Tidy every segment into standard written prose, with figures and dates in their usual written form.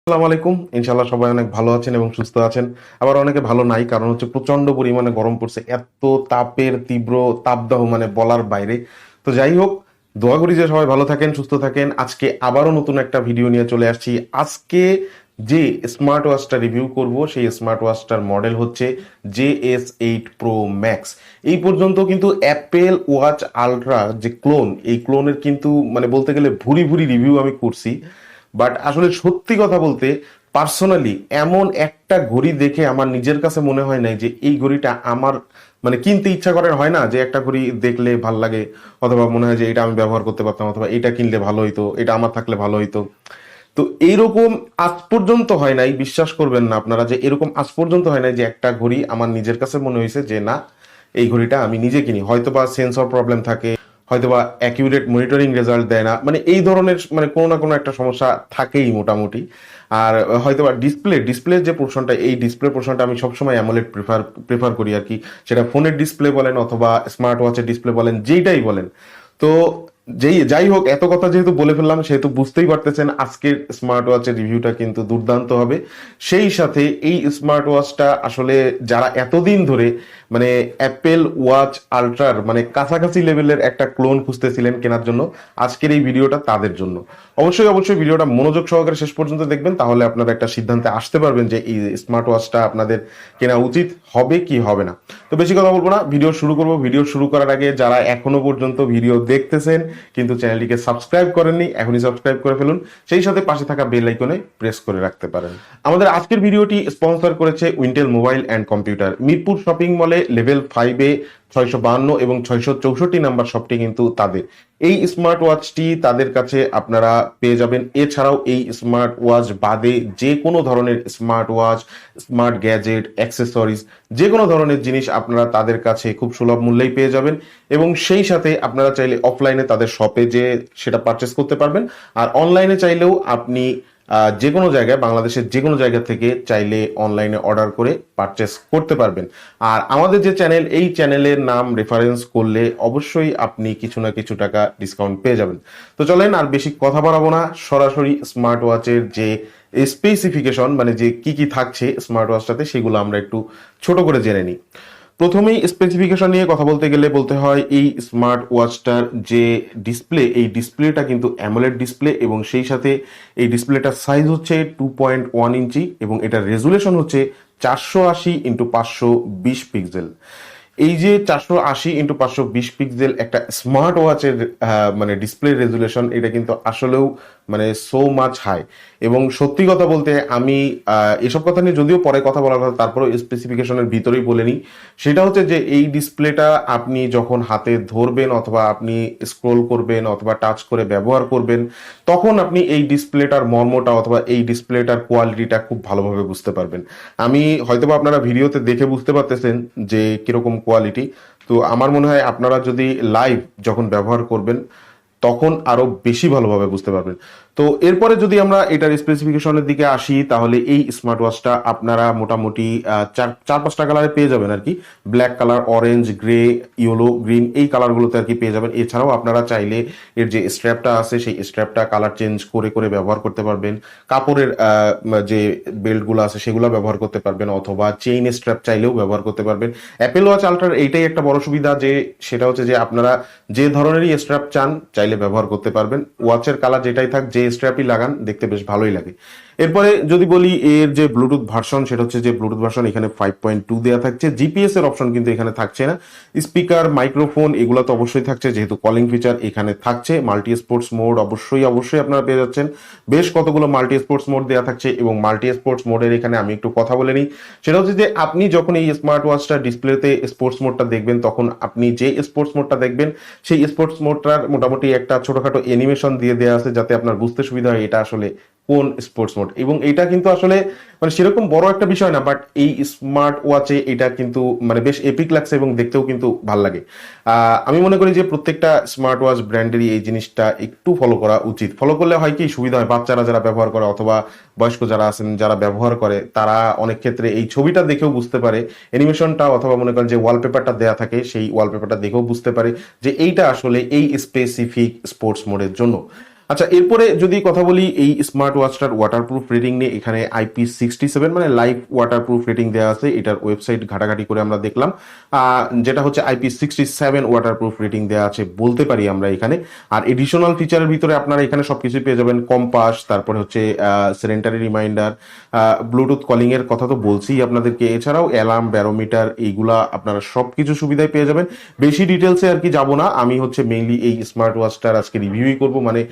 আসসালামু আলাইকুম। ইনশাআল্লাহ সবাই অনেক ভালো আছেন এবং সুস্থ আছেন। আবার অনেকে ভালো নাই, কারণ হচ্ছে প্রচন্ড পরিমাণে গরম পড়ছে। এত তাপের তীব্র তাপদাহ মানে বলার বাইরে। তো যাই হোক, দোয়া করি যে সবাই ভালো থাকেন, সুস্থ থাকেন। আজকে আবারও নতুন একটা ভিডিও নিয়ে চলে আসছি। আজকে যে স্মার্ট ওয়াচটা রিভিউ করব সেই স্মার্ট ওয়াচটার মডেল হচ্ছে JS8 Pro Max। এই পর্যন্ত কিন্তু অ্যাপেল ওয়াচ আলট্রা যে ক্লোন, এই ক্লোনের কিন্তু মানে বলতে গেলে ভুরি ভুরি রিভিউ আমি করছি। বাট আসলে সত্যি কথা বলতে পার্সোনালি এমন একটা ঘড়ি দেখে আমার নিজের কাছে মনে হয় নাই যে এই ঘড়িটা আমার মানে কিনতে ইচ্ছা করে। হয় না যে একটা ঘড়ি দেখলে ভাল লাগে, অথবা মনে হয় যে এটা আমি ব্যবহার করতে পারতাম, অথবা এটা কিনলে ভালো হইতো, এটা আমার থাকলে ভালো হইতো। তো এইরকম আজ পর্যন্ত হয় নাই, বিশ্বাস করবেন না আপনারা, যে এরকম আজ পর্যন্ত হয় নাই যে একটা ঘড়ি আমার নিজের কাছে মনে হয়েছে যে না, এই ঘড়িটা আমি নিজে কিনি। হয়তোবা সেন্সর প্রবলেম থাকে, হয়তোবা অ্যাকিউরেট মনিটরিং রেজাল্ট দেয় না, মানে এই ধরনের মানে কোনো না কোনো একটা সমস্যা থাকেই মোটামুটি। আর হয়তোবা ডিসপ্লে যে পোর্শনটা, এই ডিসপ্লে পোর্শনটা আমি সবসময় অ্যামোলেড প্রেফার করি আর কি। সেটা ফোনের ডিসপ্লে বলেন অথবা স্মার্ট ওয়াচের ডিসপ্লে বলেন, যেইটাই বলেন। তো যাই হোক, এত কথা যেহেতু বলে ফেললাম সেহেতু বুঝতেই পারতেছেন আজকের স্মার্ট ওয়াচের রিভিউটা কিন্তু দুর্দান্ত হবে। সেই সাথে এই স্মার্ট ওয়াচটা আসলে যারা এতদিন ধরে মানে অ্যাপেল ওয়াচ আলট্রার মানে কাছাকাছি লেভেলের একটা ক্লোন খুঁজতেছিলেন কেনার জন্য, আজকের এই ভিডিওটা তাদের জন্য। অবশ্যই ভিডিওটা মনোযোগ সহকারে শেষ পর্যন্ত দেখবেন, তাহলে আপনারা একটা সিদ্ধান্তে আসতে পারবেন যে এই স্মার্ট ওয়াচটা আপনাদের কেনা উচিত হবে কি হবে না। তো বেশি কথা বলবো না, ভিডিও শুরু করব। ভিডিও শুরু করার আগে যারা এখনো পর্যন্ত ভিডিও দেখতেছেন কিন্তু চ্যানেলটিকে সাবস্ক্রাইব করেননি, এখনই সাবস্ক্রাইব করে ফেলুন। সেই সাথে পাশে থাকা বেল আইকনে প্রেস করে রাখতে পারেন। আমাদের আজকের ভিডিওটি স্পন্সর করেছে Wintel mobile and computer. Mirpur shopping মলে লেভেল 5-এ 652 এবং 664 নাম্বার শপটি কিন্তু তাদের। এই স্মার্ট ওয়াচটি তাদের কাছে আপনারা পেয়ে যাবেন। এছাড়াও এই স্মার্ট ওয়াচ বাদে যে কোনো ধরনের smart watch, smart gadget, accessories, যে কোনো ধরনের জিনিস আপনারা তাদের কাছে খুব সুলভ মূল্যেই পেয়ে যাবেন। এবং সেই সাথে আপনারা চাইলে অফলাইনে তাদের শপে যে সেটা পারচেস করতে পারবেন, আর অনলাইনে চাইলেও আপনি যে কোনো জায়গায়, বাংলাদেশের যে কোনো জায়গা থেকে চাইলে অনলাইনে অর্ডার করে পারচেস করতে পারবেন। আর আমাদের যে চ্যানেল, এই চ্যানেলের নাম রেফারেন্স করলে অবশ্যই আপনি কিছু না কিছু টাকা ডিসকাউন্ট পেয়ে যাবেন। তো চলেন আর বেশি কথা বাড়াবো না, সরাসরি স্মার্ট ওয়াচের যে স্পেসিফিকেশন মানে যে কি কি থাকছে স্মার্ট ওয়াচটাতে সেগুলো আমরা একটু ছোট করে জেনে নিই। প্রথমেই স্পেসিফিকেশন নিয়ে কথা বলতে গেলে বলতে হয় এই স্মার্ট ওয়াচটার যে ডিসপ্লে, এই ডিসপ্লেটা কিন্তু অ্যামোলেড ডিসপ্লে, এবং সেই সাথে এই ডিসপ্লেটার সাইজ হচ্ছে 2.1 ইঞ্চি এবং এটার রেজুলেশন হচ্ছে 480x520 পিক্সেল। এই যে 480x520 পিক্সেল একটা স্মার্ট ওয়াচের মানে ডিসপ্লে রেজুলেশন, এটা কিন্তু আসলেও মানে সো মাচ হাই। এবং সত্যি কথা বলতে আমি এসব কথা নিয়ে যদিও পরে কথা বলার কথা, তারপরেও স্পেসিফিকেশনের ভিতরেই বলে নিই। সেটা হচ্ছে যে এই ডিসপ্লেটা আপনি যখন হাতে ধরবেন অথবা আপনি স্ক্রোল করবেন অথবা টাচ করে ব্যবহার করবেন, তখন আপনি এই ডিসপ্লেটার মর্মটা অথবা এই ডিসপ্লেটার কোয়ালিটিটা খুব ভালোভাবে বুঝতে পারবেন। আমি হয়তোবা আপনারা ভিডিওতে দেখে বুঝতে পারতেছেন যে কিরকম কোয়ালিটি। তো আমার মনে হয় আপনারা যদি লাইভ যখন ব্যবহার করবেন তখন আরো বেশি ভালোভাবে বুঝতে পারবেন। তো এরপরে যদি আমরা এটার স্পেসিফিকেশনের দিকে আসি, তাহলে এই স্মার্ট ওয়াচটা আপনারা মোটামুটি চার পাঁচটা কালারে পেয়ে যাবেন আর কি। Black colour, orange, grey, yellow, green, এই কালারগুলোতে আর কি পেয়ে যাবেন। এছাড়াও আপনারা চাইলে এর যে স্ট্র্যাপটা আছে সেই স্ট্র্যাপটা কালার চেঞ্জ করে করে ব্যবহার করতে পারবেন। কাপড়ের যে বেল্টগুলো আছে সেগুলো ব্যবহার করতে পারবেন, অথবা চেইন স্ট্র্যাপ চাইলেও ব্যবহার করতে পারবেন। অ্যাপেল ওয়াচ আলট্রার এইটাই একটা বড় সুবিধা যে সেটা হচ্ছে যে আপনারা যে ধরনেরই স্ট্র্যাপ চান চাইলে ব্যবহার করতে পারবেন। ওয়াচের কালার যেটাই থাক, যে স্ট্র্যাপই লাগান দেখতে বেশ ভালোই লাগে। এরপরে যদি বলি এর যে ব্লুটুথ ভার্সন, সেটা হচ্ছে যে ব্লুটুথ ভার্সন এখানে 5.2 দেওয়া থাকছে। জিপিএস এর অপশন কিন্তু এখানে থাকছে না। স্পিকার, মাইক্রোফোন এগুলো তো অবশ্যই থাকছে, যেহেতু কলিং ফিচার এখানে থাকছে। মাল্টি স্পোর্টস মোড অবশ্যই আপনারা পেয়ে যাচ্ছেন। বেশ কতগুলো মাল্টি স্পোর্টস মোড দেওয়া থাকছে, এবং মাল্টি স্পোর্টস মোডের এখানে আমি একটু কথা বলে নিই। সেটা হচ্ছে যে আপনি যখন এই স্মার্ট ওয়াচটা ডিসপ্লেতে স্পোর্টস মোডটা দেখবেন, তখন আপনি যে স্পোর্টস মোডটা দেখবেন সেই স্পোর্টস মোডটার মোটামুটি একটা ছোটখাটো অ্যানিমেশন দিয়ে দেওয়া আছে, যাতে আপনার বুঝতে সুবিধা হয় এটা আসলে কোন স্পোর্টস মোড। এবং এটা কিন্তু আসলে মানে সেরকম বড় একটা বিষয় না, বাট এই স্মার্ট ওয়াচে এটা কিন্তু মানে বেশ এপিক লাগছে এবং দেখতেও কিন্তু ভাল লাগে। আমি মনে করি যে প্রত্যেকটা স্মার্ট ওয়াচ ব্র্যান্ডেরই এই জিনিসটা একটু ফলো করা উচিত। ফলো করলে হয় কি সুবিধা হয়, বাচ্চারা যারা ব্যবহার করে অথবা বয়স্ক যারা আছেন যারা ব্যবহার করে, তারা অনেক ক্ষেত্রে এই ছবিটা দেখেও বুঝতে পারে, অ্যানিমেশনটা অথবা মনে করেন যে ওয়ালপেপারটা দেয়া থাকে সেই ওয়ালপেপারটা দেখেও বুঝতে পারে যে এইটা আসলে এই স্পেসিফিক স্পোর্টস মোডের জন্য। আচ্ছা, এরপরে যদি কথা বলি এই স্মার্ট ওয়াচটার ওয়াটারপ্রুফ রেটিং নিয়ে, এখানে IP67 মানে লাইফ ওয়াটারপ্রুফ রেটিং দেওয়া আছে। এটার ওয়েবসাইট ঘাটাঘাটি করে আমরা দেখলাম যেটা হচ্ছে IP67 ওয়াটারপ্রুফ রেটিং দেওয়া আছে বলতে পারি আমরা এখানে। আর এডিশনাল ফিচারের ভিতরে আপনারা এখানে সবকিছু পেয়ে যাবেন, কম্পাস, তারপরে হচ্ছে সেডেন্টারি রিমাইন্ডার, ব্লুটুথ কলিং এর কথা তো বলছি আপনাদেরকে, এছাড়াও অ্যালার্ম, ব্যারোমিটার, এইগুলা আপনারা সবকিছু সুবিধায় পেয়ে যাবেন। বেশি ডিটেলসে আর কি যাব না, আমি হচ্ছে মেইনলি এই স্মার্ট ওয়াচটার আজকে রিভিউই করব, মানে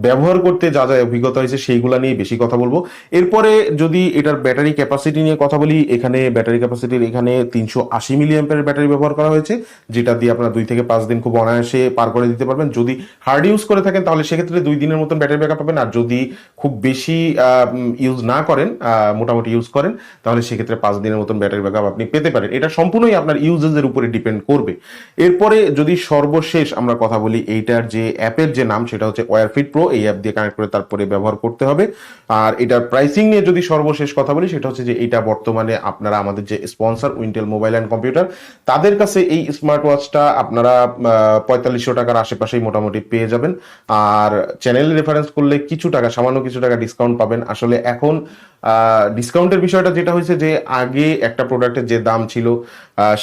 ব্যবহার করতে যা যা অভিজ্ঞতা হয়েছে সেইগুলা নিয়ে বেশি কথা বলবো। এরপরে যদি এটার ব্যাটারি ক্যাপাসিটি নিয়ে কথা বলি, এখানে ব্যাটারি ক্যাপাসিটির এখানে 380 মিলি অ্যাম্পিয়ারের ব্যাটারি ব্যবহার করা হয়েছে, যেটা দিয়ে আপনারা 2 থেকে 5 দিন খুব অনায়াসে পার করে দিতে পারবেন। যদি হার্ড ইউজ করে থাকেন তাহলে সেক্ষেত্রে 2 দিনের মতন ব্যাটারি ব্যাকআপ পাবেন, আর যদি খুব বেশি ইউজ না করেন, মোটামুটি ইউজ করেন, তাহলে সেক্ষেত্রে 5 দিনের মতন ব্যাটারি ব্যাকআপ আপনি পেতে পারেন। এটা সম্পূর্ণই আপনার ইউজেজের উপরে ডিপেন্ড করবে। এরপরে যদি সর্বশেষ আমরা কথা বলি, এইটার যে অ্যাপের যে নাম সেটা হচ্ছে ওয়্যারফিট প্রো, এই অ্যাপ দিয়ে কানেক্ট করে তারপরে ব্যবহার করতে হবে। আর এটার প্রাইসিং নিয়ে যদি সর্বশেষ কথা বলি, সেটা হচ্ছে যে এটা বর্তমানে আপনারা আমাদের যে sponsor Wintel mobile and computer, তাদের কাছে এই স্মার্ট ওয়াচটা আপনারা 4500 টাকার আশেপাশেই মোটামুটি পেয়ে যাবেন। আর চ্যানেল রেফারেন্স করলে কিছু টাকা, সামান্য কিছু টাকা ডিসকাউন্ট পাবেন। আসলে এখন ডিসকাউন্টের বিষয়টা যেটা হয়েছে যে আগে একটা প্রোডাক্টের যে দাম ছিল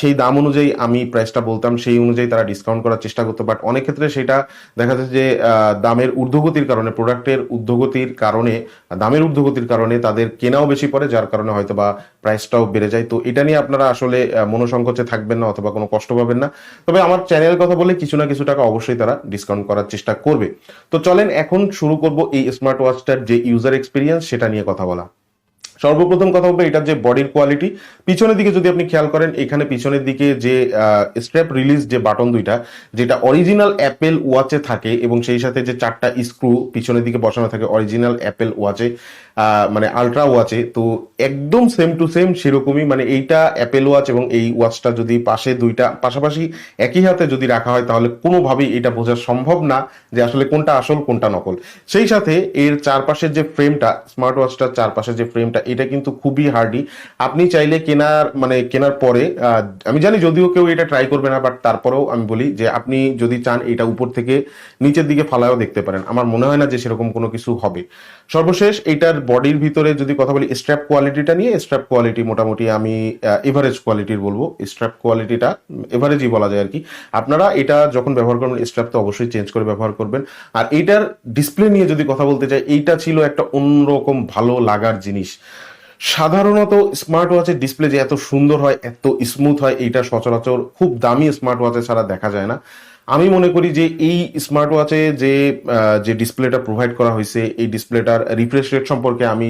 সেই দাম অনুযায়ী আমি প্রাইসটা বলতাম, সেই অনুযায়ী তারা ডিসকাউন্ট করার চেষ্টা করতো, বাট অনেক ক্ষেত্রে সেটা দেখা যাচ্ছে যে দামের ঊর্ধ্বগতির কারণে, প্রোডাক্টের ঊর্ধ্বগতির কারণে, দামের ঊর্ধ্বগতির কারণে তাদের কেনাও বেশি পড়ে, যার কারণে হয়তো বা প্রাইসটাও বেড়ে যায়। তো এটা নিয়ে আপনারা আসলে মনোসংকোচে থাকবেন না অথবা কোনো কষ্ট পাবেন না। তবে আমার চ্যানেলের কথা বলে কিছু না কিছু টাকা অবশ্যই তারা ডিসকাউন্ট করার চেষ্টা করবে। তো চলেন এখন শুরু করব এই স্মার্ট ওয়াচটার যে ইউজার এক্সপিরিয়েন্স সেটা নিয়ে কথা বলা। সর্বপ্রথম কথা বলবো এটার যে বডির কোয়ালিটি। পিছনের দিকে যদি আপনি খেয়াল করেন, এখানে পিছনের দিকে যে স্ট্র্যাপ রিলিজ যে বাটন দুইটা, যেটা অরিজিনাল অ্যাপেল ওয়াচে থাকে, এবং সেই সাথে যে 4টা স্ক্রু পিছনের দিকে বসানো থাকে অরিজিনাল অ্যাপেল ওয়াচে, মানে আলট্রা ওয়াচে, তো একদম সেম টু সেম সেরকমই। মানে এইটা অ্যাপেল ওয়াচ এবং এই ওয়াচটা যদি পাশে দুইটা পাশাপাশি একই হাতে যদি রাখা হয়, তাহলে কোনোভাবেই এটা বোঝা সম্ভব না যে আসলে কোনটা আসল কোনটা নকল। সেই সাথে এর চারপাশের যে ফ্রেমটা, স্মার্ট ওয়াচটার চারপাশের যে ফ্রেমটা, এটা কিন্তু খুবই হার্ডি। আপনি চাইলে কেনার পরে, আমি জানি যদিও কেউ এটা ট্রাই করবে না, বাট তারপরেও আমি বলি যে আপনি যদি চান এটা উপর থেকে নিচের দিকে ফালায়ও দেখতে পারেন, আমার মনে হয় না যে সেরকম কোনো কিছু হবে। সর্বশেষ এটার বডির ভিতরে যদি কথা বলি স্ট্র্যাপ কোয়ালিটিটা নিয়ে, স্ট্র্যাপ কোয়ালিটি মোটামুটি আমি এভারেজ কোয়ালিটির বলবো, স্ট্র্যাপ কোয়ালিটিটা এভারেজই বলা যায় আর কি। আপনারা এটা যখন ব্যবহার করবেন স্ট্র্যাপ তো অবশ্যই চেঞ্জ করে ব্যবহার করবেন। আর এইটার ডিসপ্লে নিয়ে যদি কথা বলতে চাই, এইটা ছিল একটা অন্যরকম ভালো লাগার জিনিস। সাধারণত স্মার্ট ওয়াচের ডিসপ্লে যে এত সুন্দর হয়, এত স্মুথ হয়, এইটা সচরাচর খুব দামি স্মার্ট ওয়াচে ছাড়া দেখা যায় না। আমি মনে করি যে এই স্মার্ট ওয়াচে যে ডিসপ্লেটা প্রোভাইড করা হয়েছে, এই ডিসপ্লেটার রিফ্রেশ রেট সম্পর্কে আমি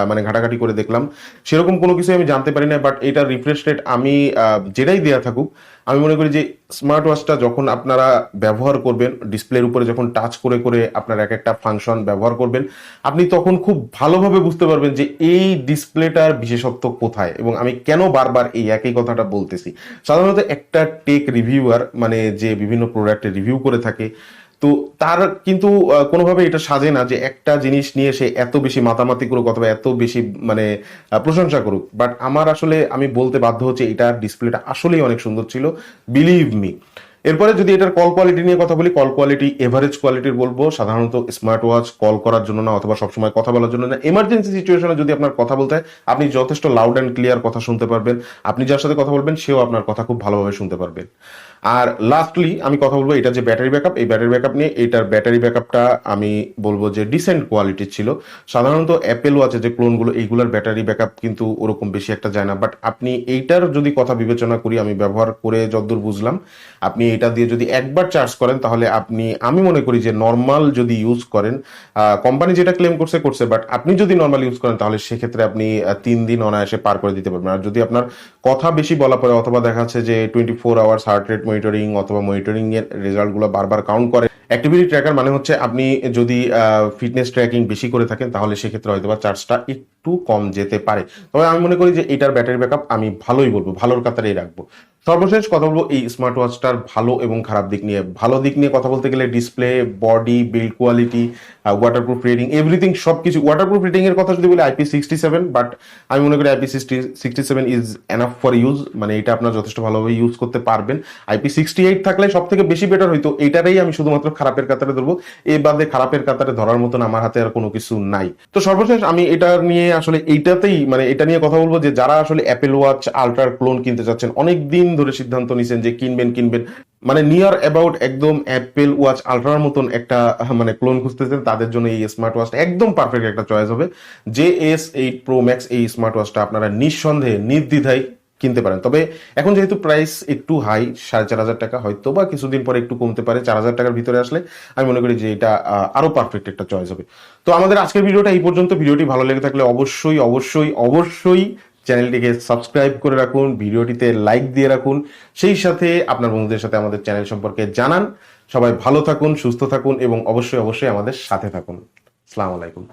মানে ঘাটাঘাটি করে দেখলাম, সেরকম কোনো কিছু আমি জানতে পারি না। বাট এটার রিফ্রেশ রেট আমি যেটাই দেয়া থাকুক, আমি মনে করি যে স্মার্ট ওয়াচটা যখন আপনারা ব্যবহার করবেন, ডিসপ্লের উপরে যখন টাচ করে করে আপনার এক একটা ফাংশন ব্যবহার করবেন, আপনি তখন খুব ভালোভাবে বুঝতে পারবেন যে এই ডিসপ্লেটার বিশেষত্ব কোথায় এবং আমি কেন বারবার এই একই কথাটা বলতেছি। সাধারণত একটা টেক রিভিউয়ার, মানে যে বিভিন্ন প্রোডাক্টের রিভিউ করে থাকে, তো তার কিন্তু কোনোভাবে এটা সাজে না যে একটা জিনিস নিয়ে সে এত বেশি মাতামাতি করুক অথবা এত বেশি মানে প্রশংসা করুক। বাট আমার আসলে আমি বলতে বাধ্য হচ্ছে এটার ডিসপ্লেটা আসলেই অনেক সুন্দর ছিল, বিলিভ মি। এরপরে যদি এটার কল কোয়ালিটি নিয়ে কথা বলি, কল কোয়ালিটি এভারেজ কোয়ালিটির বলবো। সাধারণত স্মার্ট ওয়াচ কল করার জন্য না অথবা সবসময় কথা বলার জন্য না, এমার্জেন্সি সিচুয়েশনে যদি আপনার কথা বলতে হয়, আপনি যথেষ্ট লাউড অ্যান্ড ক্লিয়ার কথা শুনতে পারবেন, আপনি যার সাথে কথা বলবেন সেও আপনার কথা খুব ভালোভাবে শুনতে পারবেন। আর লাস্টলি আমি কথা বলবো এটা যে ব্যাটারি ব্যাকআপ, এই ব্যাটারি ব্যাকআপ নিয়ে। এটার ব্যাটারি ব্যাকআপটা আমি বলবো যে ডিসেন্ট কোয়ালিটির ছিল। সাধারণত অ্যাপেল ওয়াচে যে ক্লোনগুলো, এইগুলোর ব্যাটারি ব্যাকআপ কিন্তু ওরকম বেশি একটা যায় না, বাট আপনি এইটার যদি কথা বিবেচনা করি, আমি ব্যবহার করে যতদূর বুঝলাম, আপনি এটা দিয়ে যদি একবার চার্জ করেন তাহলে আমি মনে করি যে নর্মাল যদি ইউজ করেন, কোম্পানি যেটা ক্লেম করছে, বাট আপনি যদি নর্মাল ইউজ করেন তাহলে সেক্ষেত্রে আপনি 3 দিন অনায়াসে পার করে দিতে পারবেন। আর যদি আপনার কথা বেশি বলা পড়ে অথবা দেখা যাচ্ছে যে 24 আওয়ার্স হার্ট রেট মনিটরিং অথবা মনিটরিং এর রেজাল্টগুলো বারবার কাউন্ট করে, অ্যাক্টিভিটি ট্র্যাকার মানে হচ্ছে আপনি যদি ফিটনেস ট্র্যাকিং বেশি করে থাকেন, তাহলে সেক্ষেত্রে হয়তো বা চার্জটা একটু একটু কম যেতে পারে। তবে আমি মনে করি যে এটার ব্যাটারি ব্যাকআপ আমি ভালোই বলবো, ভালোর কাতারেই রাখবো। সর্বশেষ কথা বলবো এই স্মার্ট ওয়াচটার ভালো এবং খারাপ দিক নিয়ে। ভালো দিক নিয়ে কথা বলতে গেলে display, body, build quality, waterproof rating, everything সবকিছু। ওয়াটারপ্রুফ রেটিং এর কথা যদি বলি IP67, বাট আমি মনে করি IP67 is enough for use, মানে এটা আপনার যথেষ্ট ভালোভাবে ইউজ করতে পারবেন। IP68 থাকলে সব থেকে বেশি বেটার হইতো, এটারই আমি শুধুমাত্র খারাপের কাতারে ধরবো। এ বাদে খারাপের কাতারে ধরার মতন আমার হাতে আর কোনো কিছু নাই। তো সর্বশেষ আমি এটা নিয়ে আসলে এইটাতেই মানে এটা নিয়ে কথা বলবো যে যারা আসলে অ্যাপেল ওয়াচ আল্ট্রার ক্লোন কিনতে চাচ্ছেন, অনেক দিন ধরে সিদ্ধান্ত নিছেন যে কিনবেন, মানে নিয়ার অ্যাবাউট একদম অ্যাপেল ওয়াচ আল্ট্রার মতন একটা মানে ক্লোন খুঁজতেছেন, তাদের জন্য এই স্মার্ট ওয়াচটা একদম পারফেক্ট একটা চয়েস হবে। JS8 Pro Max এই স্মার্ট ওয়াচটা আপনারা নিঃসন্দেহে নির্দ্বিধায় কিনতে পারেন। তবে এখন যেহেতু প্রাইস একটু হাই, 4,500 টাকা, হয়তো বা কিছুদিন পরে একটু কমতে পারে, 4,000 টাকার ভিতরে আসলে আমি মনে করি যে এটা আরো পারফেক্ট একটা চয়েস হবে। তো আমাদের আজকের ভিডিওটা এই পর্যন্ত। ভিডিওটি ভালো লেগে থাকলে অবশ্যই চ্যানেলটিকে সাবস্ক্রাইব করে রাখুন, ভিডিওটিতে লাইক দিয়ে রাখুন, সেই সাথে আপনার বন্ধুদের সাথে আমাদের চ্যানেল সম্পর্কে জানান। সবাই ভালো থাকুন, সুস্থ থাকুন এবং অবশ্যই আমাদের সাথে থাকুন। আসসালামু আলাইকুম।